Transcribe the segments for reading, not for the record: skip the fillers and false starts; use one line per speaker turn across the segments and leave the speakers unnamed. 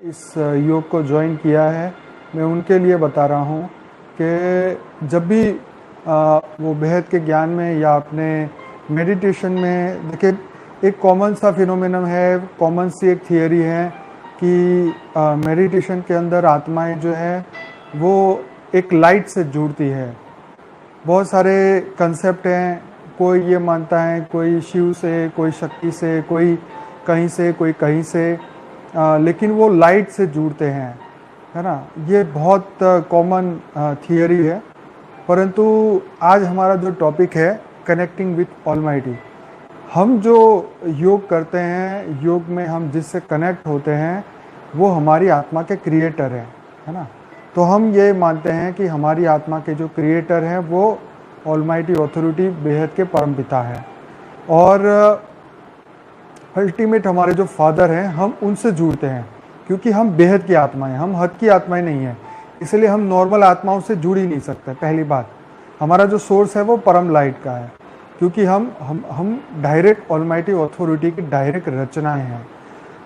इस योग को ज्वाइन किया है, मैं उनके लिए बता रहा हूँ कि जब भी वो बेहद के ज्ञान में या अपने मेडिटेशन में, देखिए एक कॉमन सा फिनोमेनन है, कॉमन सी एक थियरी है कि मेडिटेशन के अंदर आत्माएं जो है वो एक लाइट से जुड़ती है। बहुत सारे कंसेप्ट हैं, कोई ये मानता है, कोई शिव से, कोई शक्ति से, कोई कहीं से, कोई कहीं से, लेकिन वो लाइट से जुड़ते हैं, है ना। ये बहुत कॉमन थियरी है। परंतु आज हमारा जो टॉपिक है कनेक्टिंग विथ ऑलमाइटी, हम जो योग करते हैं, योग में हम जिससे कनेक्ट होते हैं वो हमारी आत्मा के क्रिएटर हैं, है ना। तो हम ये मानते हैं कि हमारी आत्मा के जो क्रिएटर हैं वो ऑलमाइटी ऑथोरिटी, बेहद के परमपिता है, और अल्टीमेट हमारे जो फादर हैं, हम उनसे जुड़ते हैं क्योंकि हम बेहद की आत्माएं, हम हद की आत्माएं नहीं हैं, इसलिए हम नॉर्मल आत्माओं से जुड़ ही नहीं सकते। पहली बात, हमारा जो सोर्स है वो परम लाइट का है, क्योंकि हम डायरेक्ट ऑलमाइटी ऑथोरिटी की डायरेक्ट रचनाएं हैं।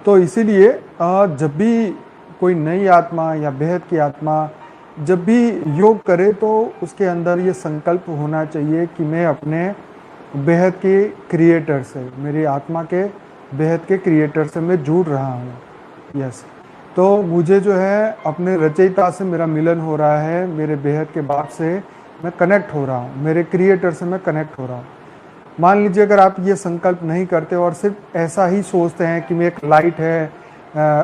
तो इसीलिए जब भी कोई नई आत्मा या बेहद की आत्मा जब भी योग करे तो उसके अंदर ये संकल्प होना चाहिए कि मैं अपने बेहद के क्रिएटर से, मेरी आत्मा के बेहद के क्रिएटर से मैं जुड़ रहा हूँ। यस, तो मुझे जो है अपने रचयिता से मेरा मिलन हो रहा है, मेरे बेहद के बाप से मैं कनेक्ट हो रहा हूँ, मेरे क्रिएटर से मैं कनेक्ट हो रहा हूँ। मान लीजिए अगर आप ये संकल्प नहीं करते और सिर्फ ऐसा ही सोचते हैं कि मैं एक लाइट है,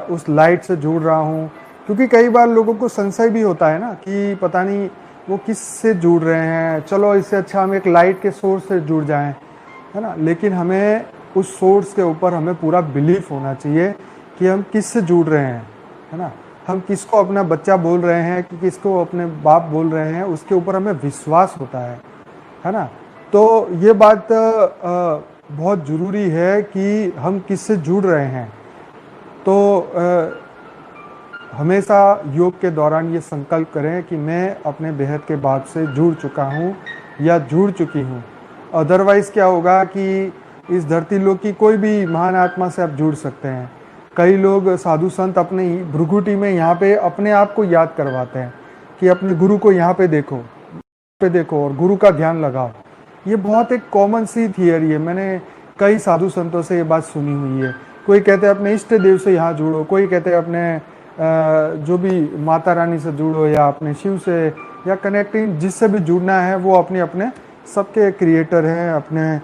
उस लाइट से जुड़ रहा हूँ, क्योंकि कई बार लोगों को संशय भी होता है ना कि पता नहीं वो किस से जुड़ रहे हैं, चलो इससे अच्छा हम एक लाइट के सोर्स से जुड़ जाएं, है ना। लेकिन हमें उस सोर्स के ऊपर हमें पूरा बिलीफ होना चाहिए कि हम किस से जुड़ रहे हैं, है ना। हम किसको अपना बच्चा बोल रहे हैं कि किसको अपने बाप बोल रहे हैं, उसके ऊपर हमें विश्वास होता है ना। तो ये बात बहुत ज़रूरी है कि हम किससे जुड़ रहे हैं। तो हमेशा योग के दौरान ये संकल्प करें कि मैं अपने बेहद के बाप से जुड़ चुका हूँ या जुड़ चुकी हूँ। अदरवाइज़ क्या होगा कि इस धरती लोक की कोई भी महान आत्मा से आप जुड़ सकते हैं। कई लोग साधु संत अपने भृगुटी में यहाँ पे अपने आप को याद करवाते हैं कि अपने गुरु को यहाँ पे देखो और गुरु का ध्यान लगाओ। ये बहुत एक कॉमन सी थियरी है, मैंने कई साधु संतों से ये बात सुनी हुई है। कोई कहते हैं अपने इष्ट देव से यहाँ जुड़ो, कोई कहते हैं अपने जो भी माता रानी से जुड़ो या अपने शिव से, या कनेक्टिंग जिससे भी जुड़ना है वो अपने अपने सबके क्रिएटर हैं। अपने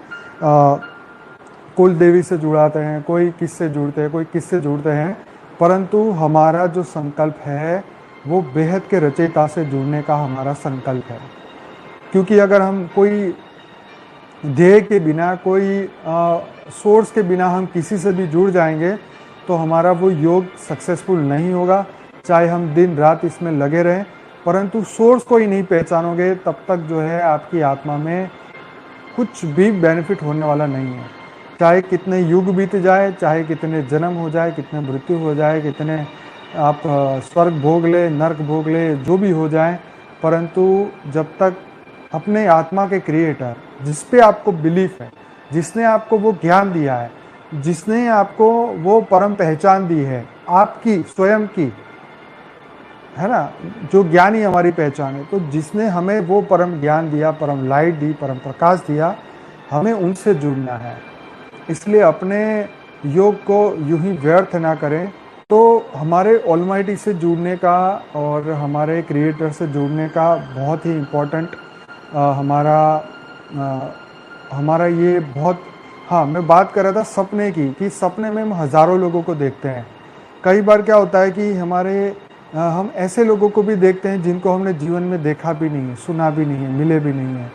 कुल देवी से जुड़ाते हैं, कोई किससे जुड़ते हैं, कोई किससे जुड़ते हैं, परंतु हमारा जो संकल्प है वो बेहद के रचयिता से जुड़ने का हमारा संकल्प है। क्योंकि अगर हम कोई ध्येय के बिना, कोई सोर्स के बिना हम किसी से भी जुड़ जाएंगे तो हमारा वो योग सक्सेसफुल नहीं होगा, चाहे हम दिन रात इसमें लगे रहें। परंतु सोर्स को ही नहीं पहचानोगे तब तक जो है आपकी आत्मा में कुछ भी बेनिफिट होने वाला नहीं है। चाहे कितने युग बीत जाए, चाहे कितने जन्म हो जाए, कितने मृत्यु हो जाए, कितने आप स्वर्ग भोग ले, नरक भोग ले, जो भी हो जाए, परंतु जब तक अपने आत्मा के क्रिएटर, जिस पे आपको बिलीफ है, जिसने आपको वो ज्ञान दिया है, जिसने आपको वो परम पहचान दी है आपकी स्वयं की, है ना, जो ज्ञान ही हमारी पहचान है, तो जिसने हमें वो परम ज्ञान दिया, परम लाइट दी, परम प्रकाश दिया, हमें उनसे जुड़ना है। इसलिए अपने योग को यूं ही व्यर्थ ना करें। तो हमारे ऑलमाइटी से जुड़ने का और हमारे क्रिएटर से जुड़ने का बहुत ही इम्पोर्टेंट हमारा ये बहुत, हाँ, मैं बात कर रहा था सपने की, कि सपने में हम हज़ारों लोगों को देखते हैं। कई बार क्या होता है कि हम ऐसे लोगों को भी देखते हैं जिनको हमने जीवन में देखा भी नहीं है, सुना भी नहीं है, मिले भी नहीं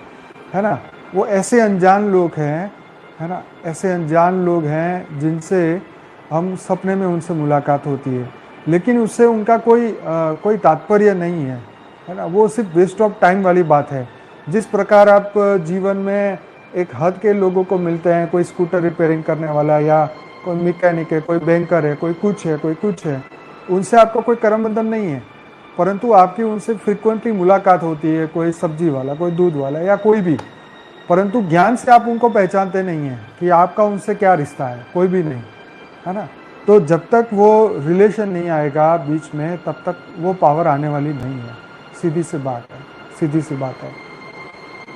है ना। वो ऐसे अनजान लोग हैं, है ना, ऐसे अनजान लोग हैं जिनसे हम सपने में उनसे मुलाकात होती है, लेकिन उससे उनका कोई तात्पर्य नहीं है ना। वो सिर्फ वेस्ट ऑफ टाइम वाली बात है। जिस प्रकार आप जीवन में एक हद के लोगों को मिलते हैं, कोई स्कूटर रिपेयरिंग करने वाला, या कोई मैकेनिक है, कोई बैंकर है, कोई कुछ है, उनसे आपका कोई कर्म बंधन नहीं है, परंतु आपकी उनसे फ्रिक्वेंटली मुलाकात होती है। कोई सब्जी वाला, कोई दूध वाला, या कोई भी, परंतु ज्ञान से आप उनको पहचानते नहीं हैं कि आपका उनसे क्या रिश्ता है, कोई भी नहीं, है ना। तो जब तक वो रिलेशन नहीं आएगा बीच में, तब तक वो पावर आने वाली नहीं है। सीधी सी बात है, सीधी सी बात है।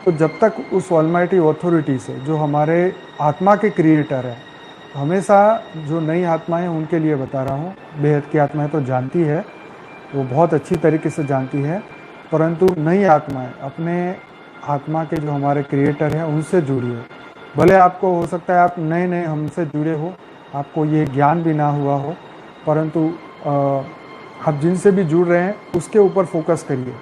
तो जब तक उस ऑलमाइटी अथॉरिटी से, जो हमारे आत्मा के क्रिएटर है, हमेशा जो नई आत्माएं उनके लिए बता रहा हूँ, बेहद की आत्माएं तो जानती है, वो बहुत अच्छी तरीके से जानती है, परंतु नई आत्माएं अपने आत्मा के जो हमारे क्रिएटर हैं उनसे जुड़िए। भले आपको हो सकता है आप नए नए हमसे जुड़े हो, आपको ये ज्ञान भी ना हुआ हो, परंतु आप जिनसे भी जुड़ रहे हैं उसके ऊपर फोकस करिए।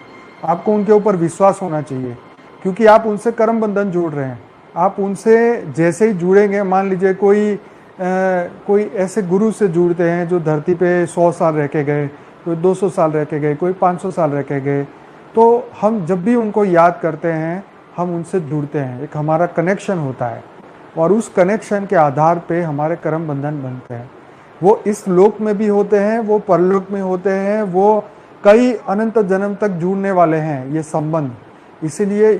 आपको उनके ऊपर विश्वास होना चाहिए, क्योंकि आप उनसे कर्म बंधन जोड़ रहे हैं। आप उनसे जैसे ही जुड़ेंगे, मान लीजिए कोई ऐसे गुरु से जुड़ते हैं जो धरती पे 100 साल रह के गए, कोई 200 साल रह के गए, कोई 500 साल रह के गए, तो हम जब भी उनको याद करते हैं हम उनसे जुड़ते हैं, एक हमारा कनेक्शन होता है, और उस कनेक्शन के आधार पे हमारे कर्म बंधन बनते हैं। वो इस लोक में भी होते हैं, वो परलोक में होते हैं, वो कई अनंत जन्म तक जुड़ने वाले हैं ये संबंध। इसीलिए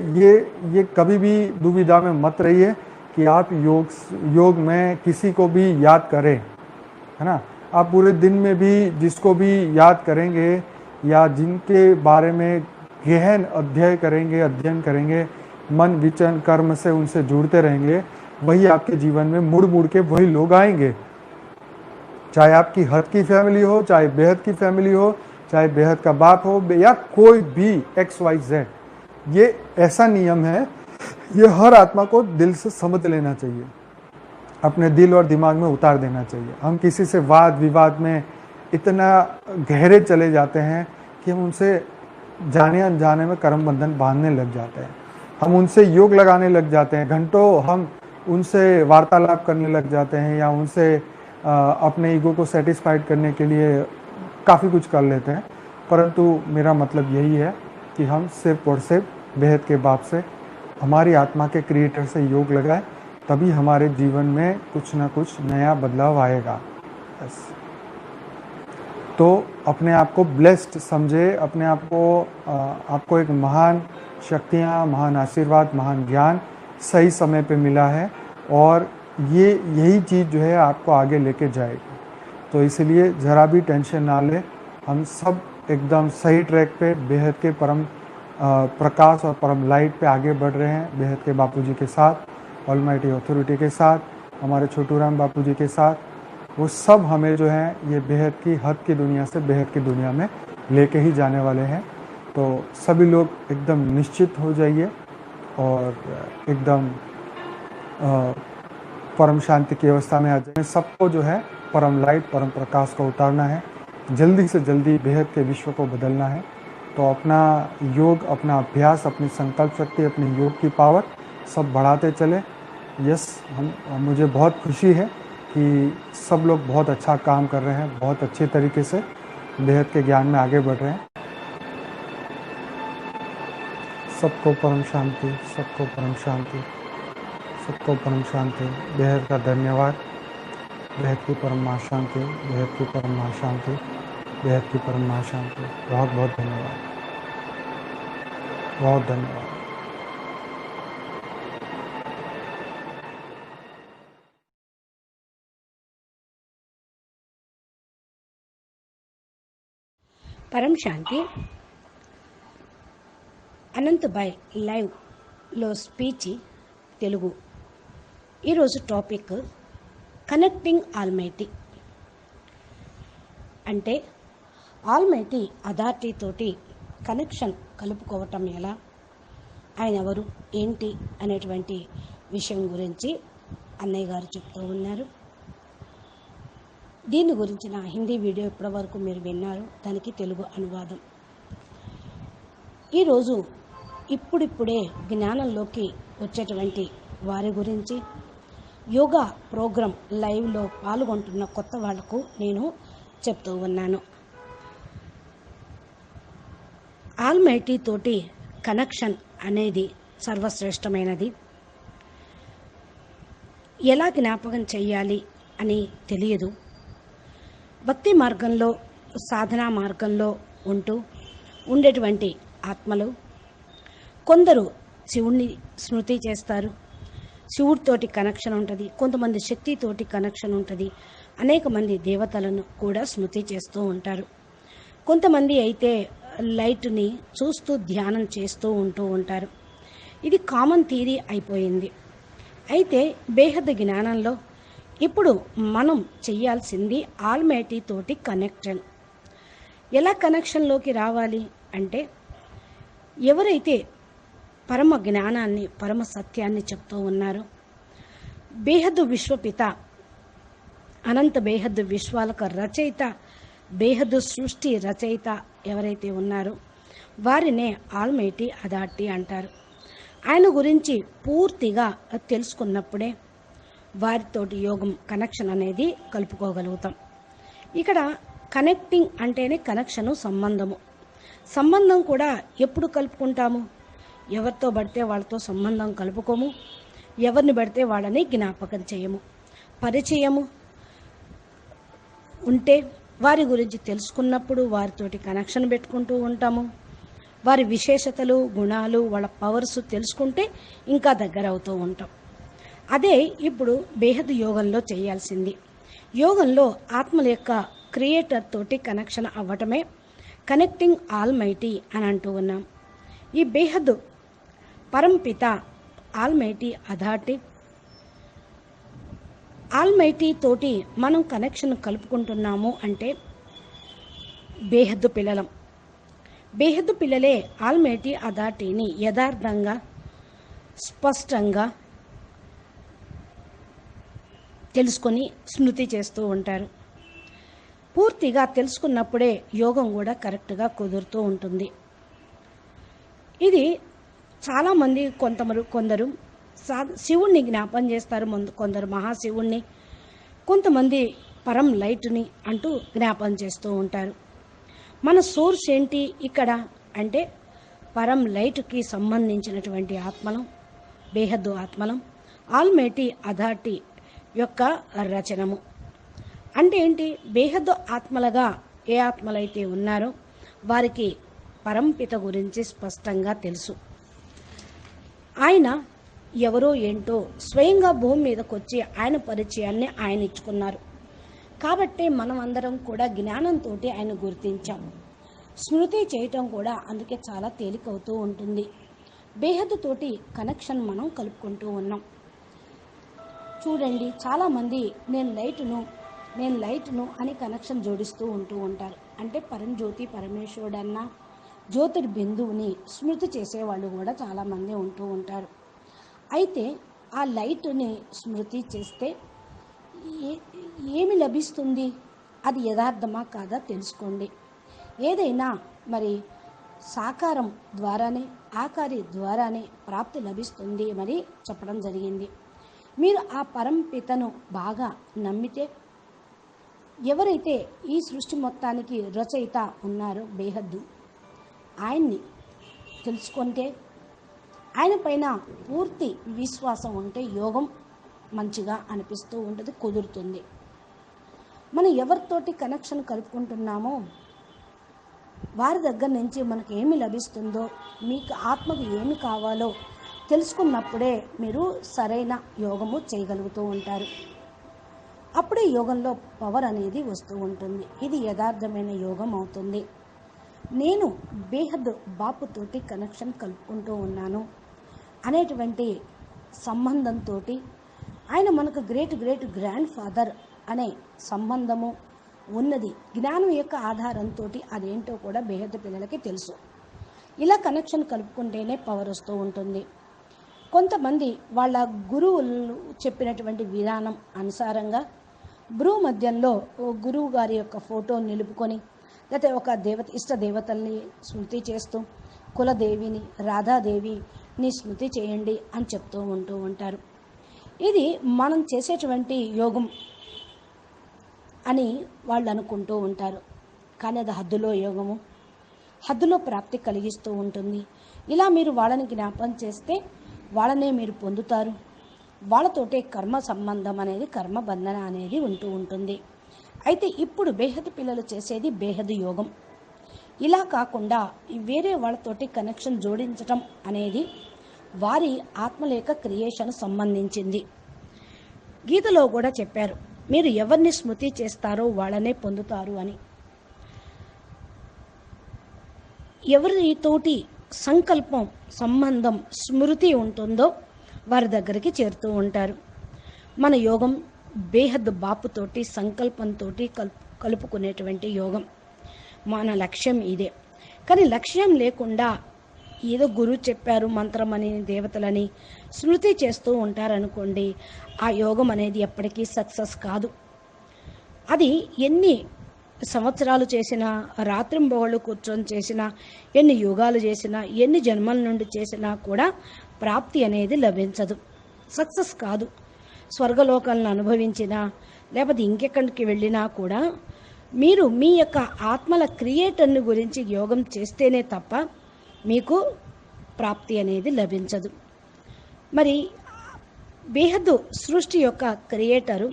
ये कभी भी दुविधा में मत रहिए कि आप योग में किसी को भी याद करें, है ना। आप पूरे दिन में भी जिसको भी याद करेंगे या जिनके बारे में गहन अध्ययन करेंगे, मन विचन कर्म से उनसे जुड़ते रहेंगे, वही आपके जीवन में मुड़ मुड़ के वही लोग आएंगे। चाहे आपकी हद की फैमिली हो, चाहे बेहद की फैमिली हो, चाहे बेहद का बाप हो, या कोई भी XYZ, ये ऐसा नियम है, ये हर आत्मा को दिल से समझ लेना चाहिए, अपने दिल और दिमाग में उतार देना चाहिए। हम किसी से वाद विवाद में इतना गहरे चले जाते हैं कि हम उनसे जाने अनजाने में कर्म बंधन बांधने लग जाते हैं। हम उनसे योग लगाने लग जाते हैं, घंटों हम उनसे वार्तालाप करने लग जाते हैं, या उनसे अपने ईगो को सेटिस्फाइड करने के लिए काफ़ी कुछ कर लेते हैं। परंतु मेरा मतलब यही है कि हम सिर्फ और सिर्फ बेहद के बाप से, हमारी आत्मा के क्रिएटर से योग लगाए, तभी हमारे जीवन में कुछ ना कुछ नया बदलाव आएगा। बस। तो अपने आप को ब्लेस्ड समझे, अपने आप को आपको एक महान शक्तियाँ, महान आशीर्वाद, महान ज्ञान सही समय पे मिला है, और यही चीज़ जो है आपको आगे लेके जाएगी। तो इसलिए ज़रा भी टेंशन ना ले, हम सब एकदम सही ट्रैक पे बेहद के परम प्रकाश और परम लाइट पे आगे बढ़ रहे हैं, बेहद के बापूजी के साथ, ऑलमाइटी अथॉरिटी के साथ, हमारे छोटू राम बापूजी के साथ। वो सब हमें जो है ये बेहद की हद की दुनिया से बेहद की दुनिया में लेके ही जाने वाले हैं। तो सभी लोग एकदम निश्चित हो जाइए और एकदम परम शांति की अवस्था में आ जाए। सबको जो है परम लाइट, परम प्रकाश को उतारना है, जल्दी से जल्दी बेहद के विश्व को बदलना है। तो अपना योग, अपना अभ्यास, अपनी संकल्प शक्ति, अपनी योग की पावर सब बढ़ाते चले। मुझे बहुत खुशी है कि सब लोग बहुत अच्छा काम कर रहे हैं, बहुत अच्छे तरीके से बेहद के ज्ञान में आगे बढ़ रहे हैं। सबको परम शांति, सबको परम शांति, सबको परम शांति। बेहद का धन्यवाद। बेहद की परम महाशांति, बेहद की परम महाशांति, बेहद की परम महाशांति। बहुत बहुत धन्यवाद, बहुत धन्यवाद।
పరం శాంతి అనంతబాయ్ లైవ్లో స్పీచ్ తెలుగు. ఈరోజు టాపిక్ కనెక్టింగ్ ఆల్మైటీ. అంటే ఆల్మైటీ అథారిటీ తోటి కనెక్షన్ కలుపుకోవటం ఎలా, ఆయన ఎవరు ఏంటి అనేటువంటి విషయం గురించి అన్నయ్య గారు చెప్తూ ఉన్నారు. దీని గురించి నా హిందీ వీడియో ఇప్పటివరకు మీరు విన్నారు, దానికి తెలుగు అనువాదం. ఈరోజు ఇప్పుడిప్పుడే జ్ఞానంలోకి వచ్చేటువంటి వారి గురించి, యోగా ప్రోగ్రాం లైవ్లో పాల్గొంటున్న కొత్త వాళ్లకు నేను చెప్తూ ఉన్నాను. ఆల్మైటీ తోటి కనెక్షన్ అనేది సర్వశ్రేష్టమైనది. ఎలా జ్ఞాపకం చెయ్యాలి అని తెలియదు. భక్తి మార్గంలో, సాధనా మార్గంలో ఉండేటువంటి ఆత్మలు కొందరు శివుణ్ణి స్మృతి చేస్తారు, శివుడితోటి కనెక్షన్ ఉంటుంది, కొంతమంది శక్తితోటి కనెక్షన్ ఉంటుంది, అనేక మంది దేవతలను కూడా స్మృతి చేస్తూ ఉంటారు. కొంతమంది అయితే లైట్ని చూస్తూ ధ్యానం చేస్తూ ఉంటూ ఉంటారు. ఇది కామన్ థియరీ అయిపోయింది. అయితే బేహద్ జ్ఞానంలో ఇప్పుడు మనం చెయ్యాల్సింది ఆల్మైటీ తోటి కనెక్షన్. ఎలా కనెక్షన్లోకి రావాలి అంటే, ఎవరైతే పరమ జ్ఞానాన్ని, పరమ సత్యాన్ని చెప్తూ ఉన్నారో, బేహద్దు విశ్వపిత, అనంత బేహద్దు విశ్వాలకు రచయిత, బేహద్దు సృష్టి రచయిత ఎవరైతే ఉన్నారో వారినే ఆల్మైటీ అథారిటీ అంటారు. ఆయన గురించి పూర్తిగా తెలుసుకున్నప్పుడే వారితోటి యోగం కనెక్షన్ అనేది కలుపుకోగలుగుతాం. ఇక్కడ కనెక్టింగ్ అంటేనే కనెక్షను, సంబంధం కూడా ఎప్పుడు కలుపుకుంటాము? ఎవరితో పడితే వాళ్ళతో సంబంధం కలుపుకోము, ఎవరిని పడితే వాళ్ళని జ్ఞాపకం చేయము. పరిచయము ఉంటే వారి గురించి తెలుసుకున్నప్పుడు వారితోటి కనెక్షన్ పెట్టుకుంటూ ఉంటాము. వారి విశేషతలు, గుణాలు, వాళ్ళ పవర్స్ తెలుసుకుంటే ఇంకా దగ్గర అవుతూ ఉంటాం. అదే ఇప్పుడు బేహద్ యోగంలో చేయాల్సింది. యోగంలో ఆత్మల యొక్క క్రియేటర్ తోటి కనెక్షన్ అవ్వటమే కనెక్టింగ్ ఆల్మైటీ అని అంటూ ఉన్నాం. ఈ బేహద్ పరంపిత ఆల్మైటీ అథారిటీ, ఆల్మైటీ తోటి మనం కనెక్షన్ కలుపుకుంటున్నాము అంటే బేహద్దు పిల్లలే ఆల్మైటీ అథారిటీని యథార్థంగా, స్పష్టంగా తెలుసుకొని స్మృతి చేస్తూ ఉంటారు. పూర్తిగా తెలుసుకున్నప్పుడే యోగం కూడా కరెక్ట్గా కుదురుతూ ఉంటుంది. ఇది చాలామంది కొందరు శివుణ్ణి జ్ఞాపం చేస్తారు, కొందరు మహాశివుణ్ణి, కొంతమంది పరం లైట్ని అంటూ జ్ఞాపం చేస్తూ ఉంటారు. మన సోర్స్ ఏంటి ఇక్కడ అంటే పరం లైట్కి సంబంధించినటువంటి ఆత్మలం, బేహద్దు ఆత్మలం, ఆల్మైటీ అథారిటీ యొక్క రచనము. అంటే ఏంటి? బేహద్దు ఆత్మలుగా ఏ ఆత్మలైతే ఉన్నారో వారికి పరంపిత గురించి స్పష్టంగా తెలుసు. ఆయన ఎవరో ఏంటో స్వయంగా భూమి మీదకి వచ్చి ఆయన పరిచయాన్ని ఆయన ఇచ్చుకున్నారు. కాబట్టి మనం అందరం కూడా జ్ఞానంతో ఆయన గుర్తించాం. స్మృతి చేయటం కూడా అందుకే చాలా తేలికవుతూ ఉంటుంది. బేహద్దు తోటి కనెక్షన్ మనం కలుపుకుంటూ ఉన్నాం. చూడండి, చాలామంది నేను లైట్ను అని కనెక్షన్ జోడిస్తూ ఉంటూ ఉంటారు. అంటే పరంజ్యోతి పరమేశ్వరుడన్న జ్యోతిర్ బిందువుని స్మృతి చేసేవాళ్ళు కూడా చాలామంది ఉంటూ ఉంటారు. అయితే ఆ లైట్ని స్మృతి చేస్తే ఏమి లభిస్తుంది? అది యథార్థమా కాదా తెలుసుకోండి. ఏదైనా మరి సాకారం ద్వారానే, ఆకారి ద్వారానే ప్రాప్తి లభిస్తుంది మరి చెప్పడం జరిగింది. మీరు ఆ పరంపితను బాగా నమ్మితే, ఎవరైతే ఈ సృష్టి మొత్తానికి రచయిత ఉన్నారో బేహద్దు, ఆయన్ని తెలుసుకుంటే, ఆయన పైన పూర్తి విశ్వాసం ఉంటే యోగం మంచిగా అనిపిస్తూ ఉంటుంది, కుదురుతుంది. మనం ఎవరితోటి కనెక్షన్ కలుపుకుంటున్నామో వారి దగ్గర నుంచి మనకు ఏమి లభిస్తుందో, మీకు ఆత్మకు ఏమి కావాలో తెలుసుకున్నప్పుడే మీరు సరైన యోగము చేయగలుగుతూ ఉంటారు. అప్పుడే యోగంలో పవర్ అనేది వస్తూ ఉంటుంది. ఇది యథార్థమైన యోగం అవుతుంది. నేను బేహద్ బాపుతోటి కనెక్షన్ కలుపుకుంటూ ఉన్నాను అనేటువంటి సంబంధంతో, ఆయన మనకు గ్రేట్ గ్రాండ్ ఫాదర్ అనే సంబంధము ఉన్నది. జ్ఞానం యొక్క ఆధారంతో అదేంటో కూడా బేహద్దు పిల్లలకి తెలుసు. ఇలా కనెక్షన్ కలుపుకుంటేనే పవర్ వస్తూ ఉంటుంది. కొంతమంది వాళ్ళ గురువులు చెప్పినటువంటి విధానం అనుసారంగా భ్రూ మధ్యంలో గురువు గారి యొక్క ఫోటో నిలుపుకొని, లేకపోతే ఒక ఇష్ట దేవతల్ని స్మృతి చేస్తూ, కులదేవిని, రాధాదేవిని స్మృతి చేయండి అని చెప్తూ ఉంటూ ఉంటారు. ఇది మనం చేసేటువంటి యోగం అని వాళ్ళు అనుకుంటూ ఉంటారు. కానీ అది హద్దులో యోగము, హద్దులో ప్రాప్తి కలిగిస్తూ ఉంటుంది. ఇలా మీరు వాళ్ళని జ్ఞాపం చేస్తే వాళ్ళనే మీరు పొందుతారు. వాళ్ళతోటే కర్మ సంబంధం అనేది, కర్మ బంధన అనేది ఉంటూ ఉంటుంది. అయితే ఇప్పుడు బేహద్దు పిల్లలు చేసేది బేహద్దు యోగం. ఇలా కాకుండా వేరే వాళ్ళతోటి కనెక్షన్ జోడించటం అనేది వారి ఆత్మల యొక్క క్రియేషన్ సంబంధించింది. గీతలో కూడా చెప్పారు, మీరు ఎవరిని స్మృతి చేస్తారో వాళ్ళనే పొందుతారు అని. ఎవరితోటి సంకల్పం, సంబంధం, స్మృతి ఉంటుందో వారి దగ్గరికి చేరుతూ ఉంటారు. మన యోగం బేహద్ బాపుతోటి సంకల్పంతో కలుపుకునేటువంటి యోగం. మన లక్ష్యం ఇదే. కానీ లక్ష్యం లేకుండా ఏదో గురువు చెప్పారు మంత్రమని, దేవతలని స్మృతి చేస్తూ ఉంటారనుకోండి, ఆ యోగం అనేది ఎప్పటికీ సక్సెస్ కాదు. అది ఎన్ని సంవత్సరాలు చేసినా, రాత్రింబవళ్ళు కూర్చొని చేసినా, ఎన్ని యుగాలు చేసినా, ఎన్ని జన్మల నుండి చేసినా కూడా ప్రాప్తి అనేది లభించదు, సక్సెస్ కాదు. స్వర్గలోకాలను అనుభవించినా లేకపోతే ఇంకెక్కడికి వెళ్ళినా కూడా మీరు మీ యొక్క ఆత్మల క్రియేటర్ని గురించి యోగం చేస్తేనే తప్ప మీకు ప్రాప్తి అనేది లభించదు. మరి బేహద్దు సృష్టి యొక్క క్రియేటరు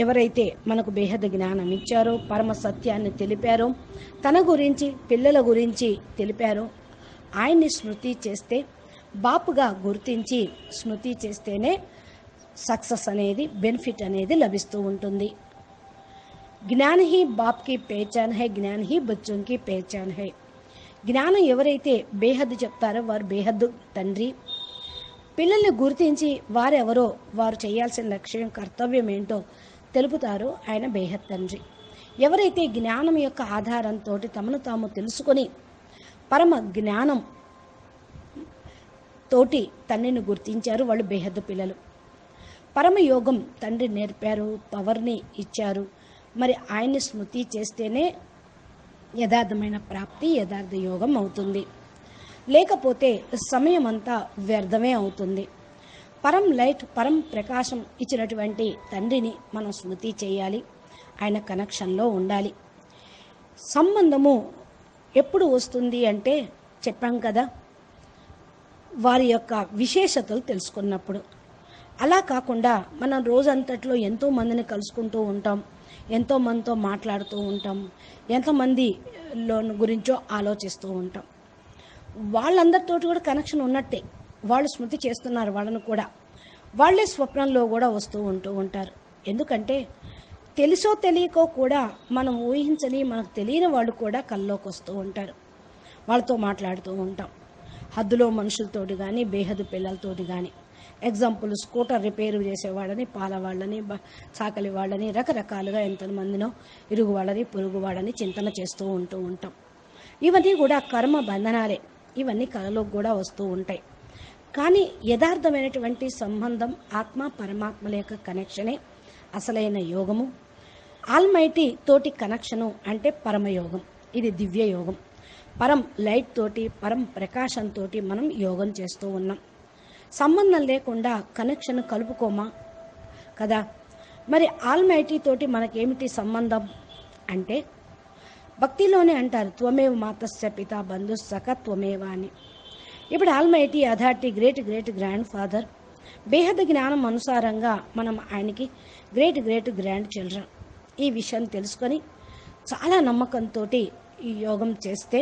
ఎవరైతే మనకు బేహద్దు జ్ఞానం ఇచ్చారో, పరమ సత్యాన్ని తెలిపారో, తన గురించి, పిల్లల గురించి తెలిపారో, ఆయన్ని స్మృతి చేస్తే, బాపుగా గుర్తించి స్మృతి చేస్తేనే సక్సెస్ అనేది, బెనిఫిట్ అనేది లభిస్తూ ఉంటుంది. జ్ఞాన్ హీ బాప్ కి పహచాన్ హై, జ్ఞాన్ హీ బచ్చోం కి పహచాన్ హై. జ్ఞానం ఎవరైతే బేహద్దు చెప్తారో వారు బేహద్దు తండ్రి. పిల్లల్ని గుర్తించి వారెవరో, వారు చేయాల్సిన లక్ష్యం, కర్తవ్యం ఏంటో తెలుపుతారో ఆయన బేహద్ తండ్రి. ఎవరైతే జ్ఞానం యొక్క ఆధారంతో తమను తాము తెలుసుకొని పరమ జ్ఞానం తోటి తండ్రిని గుర్తించారు, వాళ్ళు బేహద్దు పిల్లలు. పరమయోగం తండ్రి నేర్పారు, పవర్ని ఇచ్చారు. మరి ఆయన్ని స్మృతి చేస్తేనే యథార్థమైన ప్రాప్తి, యథార్థ యోగం అవుతుంది. లేకపోతే సమయం అంతా వ్యర్థమే అవుతుంది. పరం లైట్, పరం ప్రకాశం ఇచ్చినటువంటి తండ్రిని మనం స్మృతి చేయాలి, ఆయన కనెక్షన్లో ఉండాలి. సంబంధము ఎప్పుడు వస్తుంది అంటే చెప్పాం కదా, వారి యొక్క విశేషతలు తెలుసుకున్నప్పుడు. అలా కాకుండా మనం రోజంతట్లో ఎంతోమందిని కలుసుకుంటూ ఉంటాం, ఎంతోమందితో మాట్లాడుతూ ఉంటాం, ఎంతమందిలో గురించో ఆలోచిస్తూ ఉంటాం. వాళ్ళందరితో కూడా కనెక్షన్ ఉన్నట్టే, వాళ్ళు స్మృతి చేస్తున్నారు వాళ్ళను కూడా. వాళ్ళే స్వప్నంలో కూడా వస్తూ ఉంటారు. ఎందుకంటే తెలుసో తెలియకో కూడా మనం ఊహించని, మనకు తెలియని వాళ్ళు కూడా కల్లోకి వస్తూ ఉంటారు. వాళ్ళతో మాట్లాడుతూ ఉంటాం. హద్దులో మనుషులతోటి కానీ, బేహద్దు పిల్లలతోటి కానీ. ఎగ్జాంపుల్, స్కూటర్ రిపేరు చేసేవాళ్ళని, పాల వాళ్ళని, చాకలి వాళ్ళని, రకరకాలుగా ఎంతమందినో ఇరుగు వాళ్ళని, పొరుగు వాళ్ళని చింతన చేస్తూ ఉంటాం. ఇవన్నీ కూడా కర్మ బంధనాలే. ఇవన్నీ కళలోకి కూడా వస్తూ ఉంటాయి. కానీ యథార్థమైనటువంటి సంబంధం ఆత్మ పరమాత్మల యొక్క కనెక్షనే అసలైన యోగము. ఆల్మైటీ తోటి కనెక్షను అంటే పరమయోగం. ఇది దివ్య యోగం. పరం లైట్ తోటి, పరం ప్రకాశంతో మనం యోగం చేస్తూ ఉన్నాం. సంబంధం లేకుండా కనెక్షన్ కలుపుకోమా కదా. మరి ఆల్మైటీ తోటి మనకేమిటి సంబంధం అంటే, భక్తిలోనే అంటారు, త్వమేవ మాతస్య పిత బంధు సఖ త్వమేవ అని. ఇప్పుడు almighty authority, great great grand father. బేహద్ జ్ఞానం అనుసారంగా మనం ఆయనకి గ్రేట్ గ్రాండ్ చిల్డ్రన్. ఈ విషయం తెలుసుకొని చాలా నమ్మకంతో ఈ యోగం చేస్తే,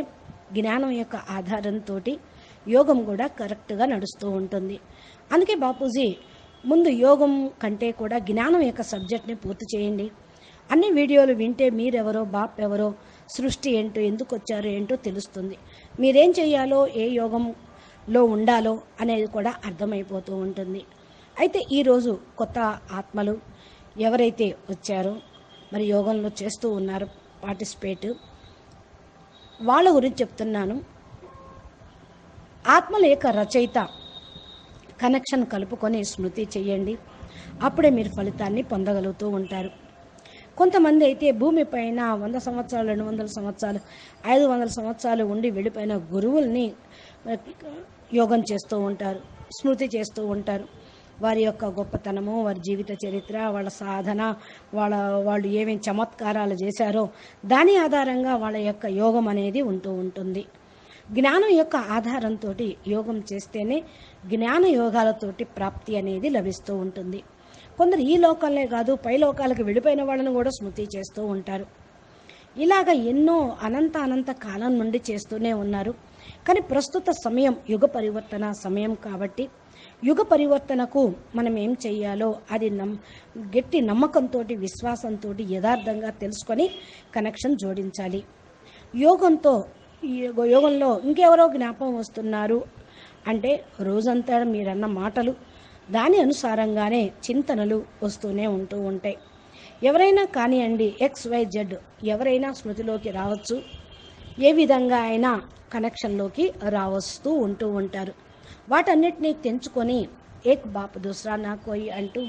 జ్ఞానం యొక్క ఆధారంతో యోగం కూడా కరెక్ట్గా నడుస్తూ ఉంటుంది. అందుకే బాపూజీ ముందు యోగం కంటే కూడా జ్ఞానం యొక్క సబ్జెక్ట్ని పూర్తి చేయండి. అన్ని వీడియోలు వింటే మీరెవరో, బాప్ ఎవరో, సృష్టి ఏంటో, ఎందుకు వచ్చారో ఏంటో తెలుస్తుంది. మీరేం చేయాలో, ఏ యోగంలో ఉండాలో అనేది కూడా అర్థమైపోతూ ఉంటుంది. అయితే ఈరోజు కొత్త ఆత్మలు ఎవరైతే వచ్చారో, మరి యోగంలో చేస్తూ ఉన్నారు పార్టిసిపేట్, వాళ్ళ గురించి చెప్తున్నాను. ఆత్మల యొక్క రచయిత కనెక్షన్ కలుపుకొని స్మృతి చేయండి. అప్పుడే మీరు ఫలితాన్ని పొందగలుగుతూ ఉంటారు. కొంతమంది అయితే భూమిపైన 100 సంవత్సరాలు, 200 సంవత్సరాలు, 500 సంవత్సరాలు ఉండి వెళ్ళిపోయిన గురువుల్ని యోగం చేస్తూ ఉంటారు, స్మృతి చేస్తూ ఉంటారు. వారి యొక్క గొప్పతనము, వారి జీవిత చరిత్ర, వాళ్ళ సాధన, వాళ్ళు ఏమేమి చమత్కారాలు చేశారో దాని ఆధారంగా వాళ్ళ యొక్క యోగం అనేది ఉంటూ ఉంటుంది. జ్ఞానం యొక్క ఆధారంతో యోగం చేస్తేనే జ్ఞాన యోగాలతోటి ప్రాప్తి అనేది లభిస్తూ ఉంటుంది. కొందరు ఈ లోకాలనే కాదు, పై లోకాలకు వెళ్ళిపోయిన వాళ్ళను కూడా స్మృతి చేస్తూ ఉంటారు. ఇలాగ ఎన్నో అనంత కాలం నుండి చేస్తూనే ఉన్నారు. కానీ ప్రస్తుత సమయం యుగ పరివర్తన సమయం కాబట్టి యుగ పరివర్తనకు మనం ఏం చెయ్యాలో అది గట్టి నమ్మకంతో, విశ్వాసంతో, యథార్థంగా తెలుసుకొని కనెక్షన్ జోడించాలి. యోగంలో ఇంకెవరో జ్ఞాపకం వస్తున్నారు అంటే రోజంతా మీరన్న మాటలు దాని అనుసారంగానే చింతనలు వస్తూనే ఉంటాయి. ఎవరైనా కానివ్వండి, XYZ ఎవరైనా స్మృతిలోకి రావచ్చు, ఏ విధంగా అయినా కనెక్షన్లోకి రావస్తూ ఉంటారు. వాటన్నిటినీ తెంచుకొని ఏక్ బాప్ దూసరా నా కోయి అంటూ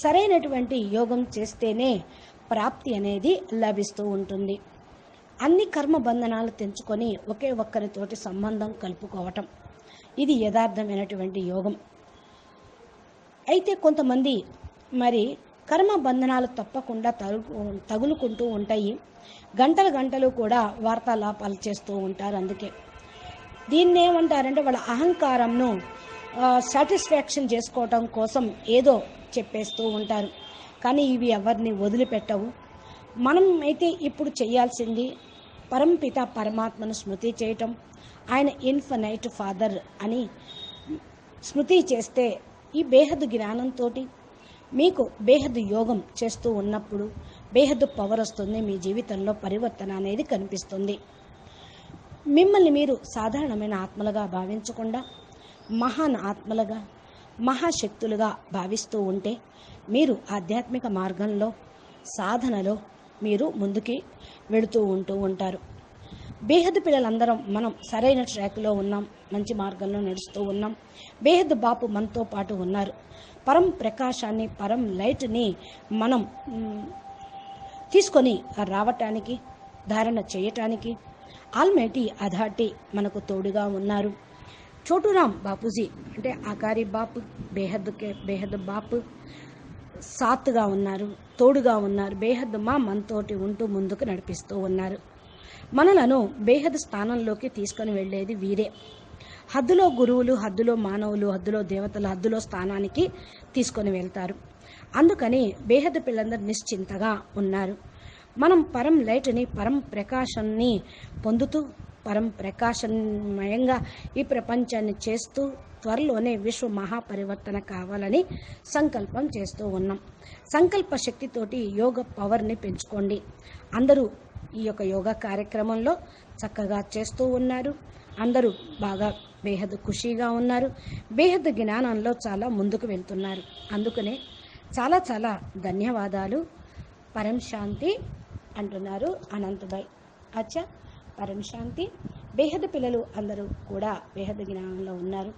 సరైనటువంటి యోగం చేస్తేనే ప్రాప్తి అనేది లభిస్తూ ఉంటుంది. అన్ని కర్మ బంధనాలు తెంచుకొని ఒకే ఒక్కరితోటి సంబంధం కలుపుకోవటం, ఇది యథార్థమైనటువంటి యోగం. అయితే కొంతమంది మరి కర్మ బంధనాలు తప్పకుండా తగులుకుంటూ ఉంటాయి. గంటలు కూడా వార్తాలాపాలు చేస్తూ ఉంటారు. అందుకే దీన్ని ఏమంటారంటే వాళ్ళ అహంకారంను సాటిస్ఫాక్షన్ చేసుకోవటం కోసం ఏదో చెప్పేస్తూ ఉంటారు. కానీ ఇవి ఎవరిని వదిలిపెట్టవు. మనం అయితే ఇప్పుడు చేయాల్సింది పరంపిత పరమాత్మను స్మృతి చేయటం, ఆయన ఇన్ఫినైట్ ఫాదర్ అని స్మృతి చేస్తే ఈ బేహద్దు జ్ఞానంతో మీకు బేహద్దు యోగం చేస్తూ ఉన్నప్పుడు బేహద్దు పవర్ వస్తుంది. మీ జీవితంలో పరివర్తన అనేది కనిపిస్తుంది. మిమ్మల్ని మీరు సాధారణమైన ఆత్మలుగా భావించకుండా మహాన్ ఆత్మలుగా, మహాశక్తులుగా భావిస్తూ ఉంటే మీరు ఆధ్యాత్మిక మార్గంలో, సాధనలో మీరు ముందుకి వెళుతూ ఉంటారు. బేహద్దు పిల్లలందరం మనం సరైన ట్రాక్లో ఉన్నాం, మంచి మార్గంలో నడుస్తూ ఉన్నాం. బేహద్దు బాపు మనతో పాటు ఉన్నారు. పరం ప్రకాశాన్ని, పరం లైట్ని మనం తీసుకొని రావటానికి, ధారణ చేయటానికి ఆల్మైటీ అథారిటీ మనకు తోడుగా ఉన్నారు. చోటురామ్ బాపూజీ అంటే ఆకారి బాపు, బేహద్దు బాపు సాత్గా ఉన్నారు, తోడుగా ఉన్నారు. బేహద్దు మా మనతోటి ఉంటూ ముందుకు నడిపిస్తూ ఉన్నారు. మనలను బేహద్దు స్థానంలోకి తీసుకొని వెళ్ళేది వీరే. హద్దులో గురువులు, హద్దులో మానవులు, హద్దులో దేవతలు, హద్దులో స్థానానికి తీసుకొని వెళ్తారు. అందుకని బేహద్దు పిల్లలందరూ నిశ్చింతగా ఉన్నారు. మనం పరం లైట్ని, పరం ప్రకాశాన్ని పొందుతూ పరం ప్రకాశమయంగా ఈ ప్రపంచాన్ని చేస్తూ త్వరలోనే విశ్వ మహాపరివర్తన కావాలని సంకల్పం చేస్తూ ఉన్నాం. సంకల్ప శక్తితోటి యోగ పవర్ని పెంచుకోండి. అందరూ ఈ యొక్క యోగా కార్యక్రమంలో చక్కగా చేస్తూ ఉన్నారు. అందరూ బాగా బేహద్దు ఖుషీగా ఉన్నారు. బేహద్దు జ్ఞానంలో చాలా ముందుకు వెళ్తున్నారు. అందుకనే చాలా చాలా ధన్యవాదాలు. పరం శాంతి అంటున్నారు అనంతభాయ్. అచ్చా, పరం శాంతి. బేహద్దు పిల్లలు అందరూ కూడా బేహద్దు జ్ఞానంలో ఉన్నారు.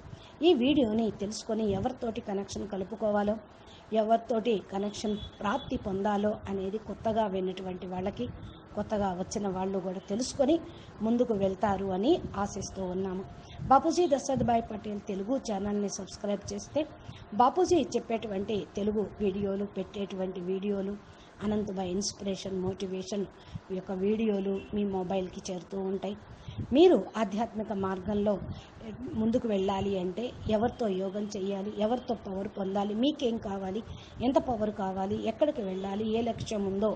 ఈ వీడియోని తెలుసుకొని ఎవరితోటి కనెక్షన్ కలుపుకోవాలో, ఎవరితోటి కనెక్షన్ ప్రాప్తి పొందాలో అనేది కొత్తగా విన్నటువంటి వాళ్ళకి, కొత్తగా వచ్చిన వాళ్ళు కూడా తెలుసుకొని ముందుకు వెళ్తారు అని ఆశిస్తూ ఉన్నాము. బాపూజీ దశరథభాయ్ పటేల్ తెలుగు ఛానల్ని సబ్స్క్రైబ్ చేస్తే బాపూజీ చెప్పేటువంటి తెలుగు వీడియోలు, పెట్టేటువంటి వీడియోలు, అనంతభాయ్ ఇన్స్పిరేషన్, మోటివేషన్ యొక్క వీడియోలు మీ మొబైల్కి చేరుతూ ఉంటాయి. మీరు ఆధ్యాత్మిక మార్గంలో ముందుకు వెళ్ళాలి అంటే ఎవరితో యోగం చేయాలి, ఎవరితో పవర్ పొందాలి, మీకేం కావాలి, ఎంత పవర్ కావాలి, ఎక్కడికి వెళ్ళాలి, ఏ లక్ష్యం ఉందో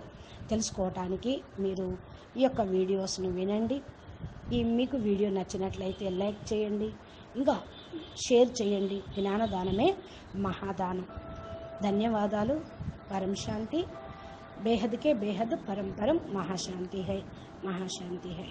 తెలుసుకోవటానికి మీరు ఈ యొక్క వీడియోస్ను వినండి. మీకు వీడియో నచ్చినట్లయితే లైక్ చేయండి, ఇంకా షేర్ చేయండి. జ్ఞానదానమే మహాదానం. ధన్యవాదాలు. పరం శాంతి. बेहद के बेहद परम परम महाशांति है, महाशांति है।